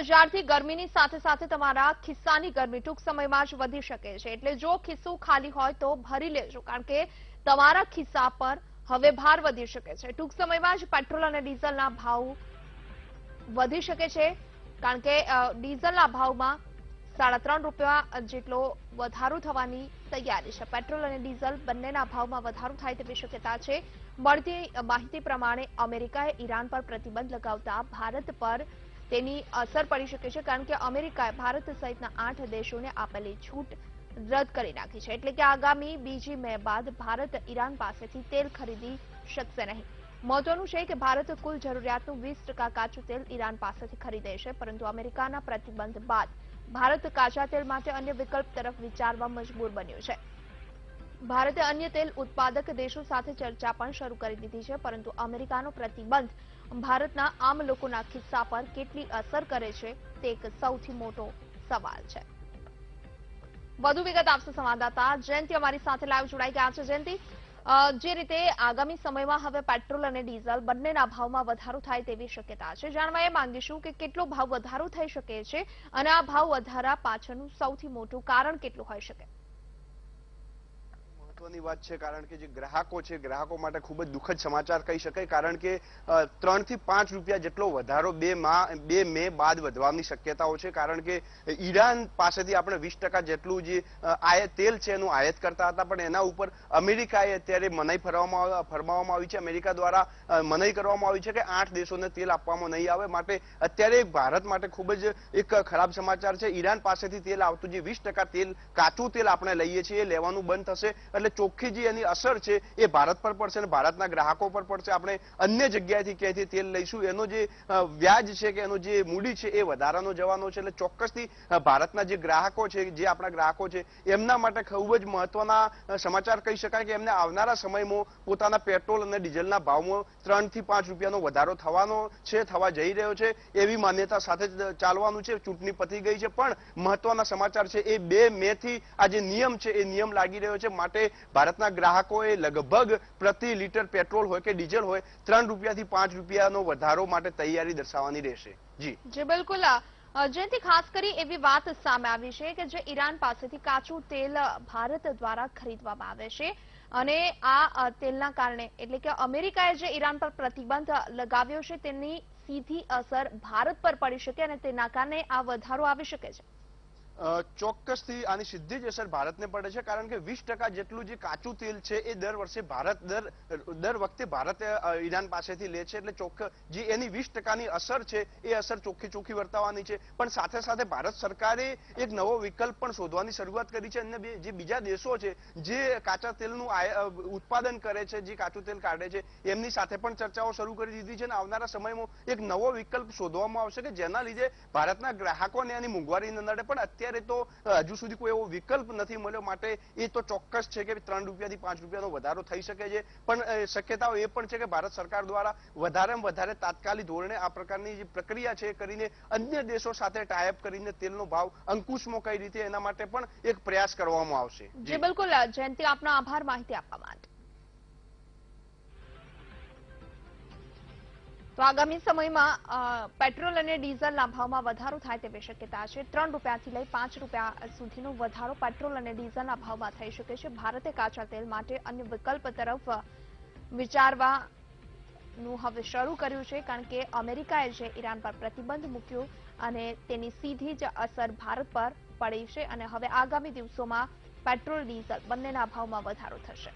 બજારથી ગરમીની સાથે સાથે તમારા ખિસ્સાની ગરમી ટૂંક સમયમાં જ વધી શકે છે, એટલે જો ખિસ્સું ખાલી હોય તો ભરી લેજો, કારણ કે તમારા ખિસ્સા પર હવે ભાર વધી શકે છે. ટૂંક સમયમાં જ પેટ્રોલ અને ડીઝલના ભાવ વધી શકે છે, કારણ કે ડીઝલના ભાવમાં ₹3.5 જેટલો વધારો થવાની તૈયારી છે. પેટ્રોલ અને ડીઝલ બંનેના ભાવમાં વધારો થાય તેવી શક્યતા છે. મળતી માહિતી પ્રમાણે અમેરિકાએ ઈરાન પર પ્રતિબંધ લગાવતા ભારત પર તેની અસર પડી શકે છે, કારણ કે અમેરિકાએ ભારત સહિતના 8 દેશોને આપેલી છૂટ રદ કરી નાખી છે. એટલે કે આગામી 2 મે બાદ ભારત ઈરાન પાસેથી તેલ ખરીદી શકશે નહીં. મહત્વનું છે કે ભારત કુલ જરૂરિયાતનું 20% કાચું તેલ ઈરાન પાસેથી ખરીદે છે, પરંતુ અમેરિકાના પ્રતિબંધ બાદ ભારત કાચા તેલ માટે અન્ય વિકલ્પ તરફ વિચારવા મજબૂર બન્યું છે. ભારતે અન્ય તેલ ઉત્પાદક દેશો સાથે ચર્ચા પણ શરૂ કરી દીધી છે, પરંતુ અમેરિકાનો પ્રતિબંધ ભારતના આમ લોકોના ખિસ્સા પર કેટલી અસર કરે છે તે એક સૌથી મોટો સવાલ છે. વધુ વિગત આપશે સંવાદદાતા જયંતિ અમારી સાથે લાઈવ જોડાઈ ગયા છે. જયંતિ, જે રીતે આગામી સમયમાં હવે પેટ્રોલ અને ડીઝલ બંનેના ભાવમાં વધારો થાય તેવી શક્યતા છે, જાણવા એ માંગીશું કે કેટલો ભાવ વધારો થઈ શકે છે અને આ ભાવ વધારા પાછળનું સૌથી મોટું કારણ કેટલું હોઈ શકે? મહત્વની વાત છે, કારણ કે જે ગ્રાહકો છે, ગ્રાહકો માટે ખૂબ જ દુઃખદ સમાચાર કહી શકાય, કારણ કે 3 થી 5 રૂપિયા જેટલો વધારો 2 મે બાદ વધવાની શક્યતાઓ છે. કારણ કે ઈરાન પાસેથી આપણે 20% જેટલું જે તેલ છે એનું આયાત કરતા હતા, પણ એના ઉપર અમેરિકાએ અત્યારે મનાઈ ફરમાવવામાં આવી છે. અમેરિકા દ્વારા મનાઈ કરવામાં આવી છે કે 8 દેશોને તેલ આપવામાં નહીં આવે. માટે અત્યારે ભારત માટે ખૂબ જ એક ખરાબ સમાચાર છે. ઈરાન પાસેથી તેલ આવતું જે 20% તેલ, કાચું તેલ આપણે લઈએ છીએ એ લેવાનું બંધ થશે, એટલે ચોખ્ખી જે એની અસર છે એ ભારત પર પડશે અને ભારતના ગ્રાહકો પર પડશે. આપણે અન્ય જગ્યાએથી ક્યાંયથી તેલ લઈશું એનો જે વ્યાજ છે કે એનો જે મૂડી છે એ વધારાનો જવાનો છે. એટલે ચોક્કસથી ભારતના જે ગ્રાહકો છે, જે આપણા ગ્રાહકો છે, એમના માટે ખૂબ જ મહત્વના સમાચાર કહી શકાય કે એમને આવનારા સમયમાં પોતાના પેટ્રોલ અને ડીઝલના ભાવમાં 3 થી 5 રૂપિયાનો વધારો થવાનો છે, થવા જઈ રહ્યો છે, એવી માન્યતા સાથે ચાલવાનું છે. ચૂંટણી પતી ગઈ છે, પણ મહત્વના સમાચાર છે એ 2 મે થી આ જે નિયમ છે એ નિયમ લાગી રહ્યો છે. માટે ભારતના ગ્રાહકોએ લગભગ પ્રતિ લીટર પેટ્રોલ હોય કે ડીઝલ હોય 3 રૂપિયાથી 5 રૂપિયાનો વધારો માટે તૈયારી દર્શાવવાની રહેશે. જી બિલકુલ. જેથી ખાસ કરી એવી વાત સામે આવી છે કે જે ઈરાન પાસેથી કાચું તેલ ભારત દ્વારા ખરીદવામાં આવે છે અને આ તેલના કારણે, એટલે કે અમેરિકાએ જે ઈરાન પર પ્રતિબંધ લગાવ્યો છે તેની સીધી અસર ભારત પર પડી શકે અને તેના કારણે આ વધારો આવી શકે છે. ચોક્કસથી આની સીધી જ અસર ભારતને પડે છે, કારણ કે 20% જેટલું જે કાચું તેલ છે એ દર વર્ષે દર વખતે ભારત ઈરાન પાસેથી લે છે. એટલે જે એની 20%ની અસર છે એ અસર ચોખ્ખી વર્તાવાની છે. પણ સાથે સાથે ભારત સરકારે એક નવો વિકલ્પ પણ શોધવાની શરૂઆત કરી છે. અને જે બીજા દેશો છે જે કાચા તેલનું ઉત્પાદન કરે છે, જે કાચું તેલ કાઢે છે, એમની સાથે પણ ચર્ચાઓ શરૂ કરી દીધી છે. અને આવનારા સમયમાં એક નવો વિકલ્પ શોધવામાં આવશે કે જેના લીધે ભારતના ગ્રાહકોને આની મોંઘવારી ન નડે. પણ અત્યારે તો હજુ સુધી કોઈ એવો વિકલ્પ નથી મળ્યો. માટે એ તો ચોક્કસ છે કે 3 રૂપિયાથી 5 રૂપિયાનો વધારો થઈ શકે છે. પણ શક્યતાઓ એ પણ છે કે ભારત સરકાર દ્વારા વધારેમાં વધારે તાત્કાલિક ધોરણે આ પ્રકારની જે પ્રક્રિયા છે કરીને અન્ય દેશો સાથે ટાઈઅપ કરીને તેલનો ભાવ અંકુશમાં કઈ રીતે એના માટે પણ એક પ્રયાસ કરવામાં આવશે. જી બિલકુલ જયંતિ, આપનો આભાર માહિતી આપવા માટે. તો આગામી સમયમાં પેટ્રોલ અને ડીઝલના ભાવમાં વધારો થાય તેવી શક્યતા છે. 3 રૂપિયાથી લઈ 5 રૂપિયા સુધીનો વધારો પેટ્રોલ અને ડીઝલના ભાવમાં થઈ શકે છે. ભારતે કાચા તેલ માટે અન્ય વિકલ્પ તરફ વિચારવાનું હવે શરૂ કર્યું છે, કારણ કે અમેરિકાએ જે ઈરાન પર પ્રતિબંધ મૂક્યો અને તેની સીધી જ અસર ભારત પર પડી છે અને હવે આગામી દિવસોમાં પેટ્રોલ ડીઝલ બંનેના ભાવમાં વધારો થશે.